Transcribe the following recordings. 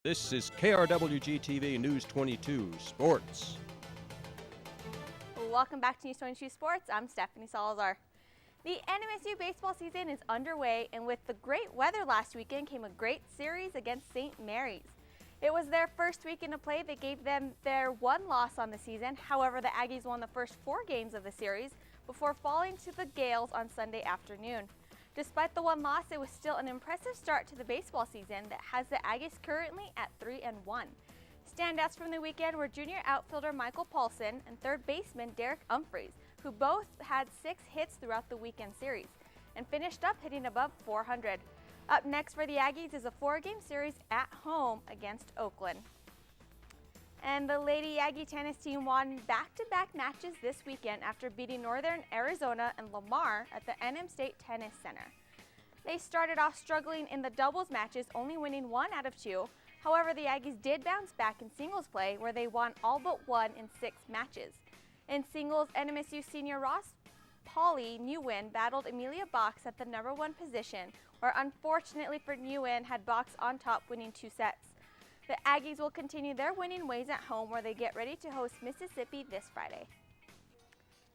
This is KRWG-TV News 22 Sports. Welcome back to News 22 Sports. I'm Stephanie Salazar. The NMSU baseball season is underway, and with the great weather last weekend came a great series against St. Mary's. It was their first weekend of play that gave them their one loss on the season. However, the Aggies won the first 4 games of the series before falling to the Gales on Sunday afternoon. Despite the one loss, it was still an impressive start to the baseball season that has the Aggies currently at 3-1. Standouts from the weekend were junior outfielder Michael Paulson and third baseman Derek Humphreys, who both had 6 hits throughout the weekend series and finished up hitting above 400. Up next for the Aggies is a 4-game series at home against Oakland. And the Lady Aggie tennis team won back-to-back matches this weekend after beating Northern Arizona and Lamar at the NM State Tennis Center. They started off struggling in the doubles matches, only winning 1 out of 2. However, the Aggies did bounce back in singles play, where they won all but 1 in 6 matches. In singles, NMSU senior Ross Pauly Nguyen battled Amelia Box at the number 1 position, where unfortunately for Nguyen had Box on top, winning 2 sets. The Aggies will continue their winning ways at home, where they get ready to host Mississippi this Friday.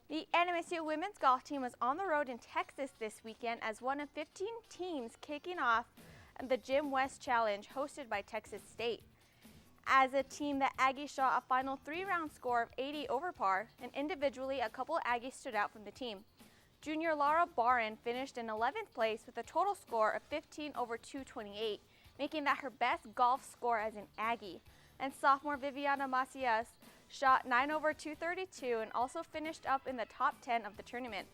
The NMSU women's golf team was on the road in Texas this weekend as one of 15 teams kicking off the Jim West Challenge hosted by Texas State. As a team, the Aggies shot a final 3-round score of 80 over par, and individually a couple Aggies stood out from the team. Junior Laura Barron finished in 11th place with a total score of 15 over 228, making that her best golf score as an Aggie. And sophomore Viviana Macias shot 9 over 232 and also finished up in the top 10 of the tournament.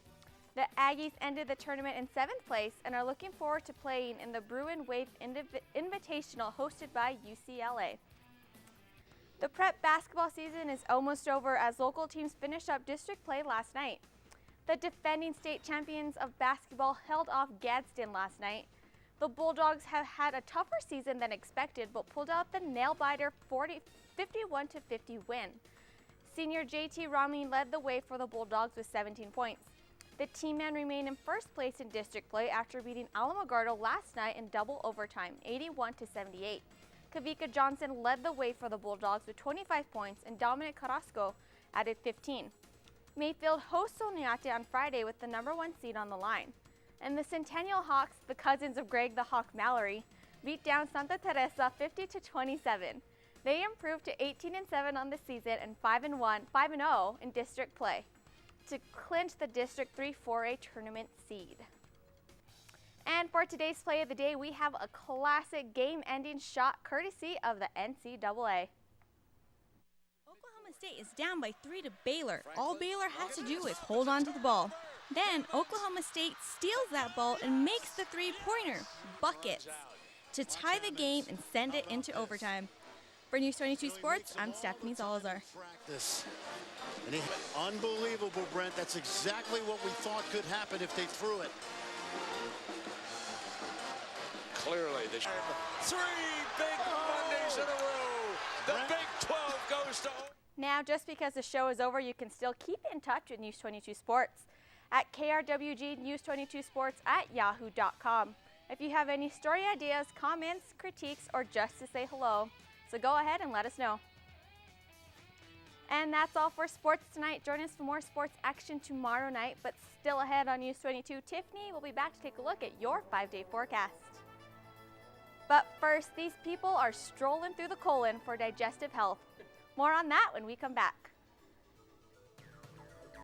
The Aggies ended the tournament in 7th place and are looking forward to playing in the Bruin Wave Invitational hosted by UCLA. The prep basketball season is almost over as local teams finished up district play last night. The defending state champions of basketball held off Gadsden last night. The Bulldogs have had a tougher season than expected, but pulled out the nail-biter 51-50 win. Senior JT Romney led the way for the Bulldogs with 17 points. The team men remain in first place in district play after beating Alamogordo last night in double overtime, 81-78. Kavika Johnson led the way for the Bulldogs with 25 points, and Dominic Carrasco added 15. Mayfield hosts Oneate on Friday with the number 1 seed on the line. And the Centennial Hawks, the cousins of Greg the Hawk Mallory, beat down Santa Teresa 50-27. They improved to 18-7 on the season and 5-0 in district play to clinch the District 3 4A tournament seed. And for today's play of the day, we have a classic game-ending shot courtesy of the NCAA. Oklahoma State is down by 3 to Baylor. All Baylor has to do is hold on to the ball. Then Oklahoma State steals that ball and makes the 3-pointer, buckets, to tie the game and send it into overtime. For News 22 Sports, I'm Stephanie Salazar. Unbelievable, Brent. That's exactly what we thought could happen if they threw it. Clearly, the 3 big Mondays in a row. The Big 12 goes to. Now, just because the show is over, you can still keep in touch with News 22 Sports at KRWG News 22 Sports at yahoo.com. If you have any story ideas, comments, critiques, or just to say hello, so go ahead and let us know. And that's all for sports tonight. Join us for more sports action tomorrow night, but still ahead on News 22, Tiffany will be back to take a look at your 5-day forecast. But first, these people are strolling through the colon for digestive health. More on that when we come back.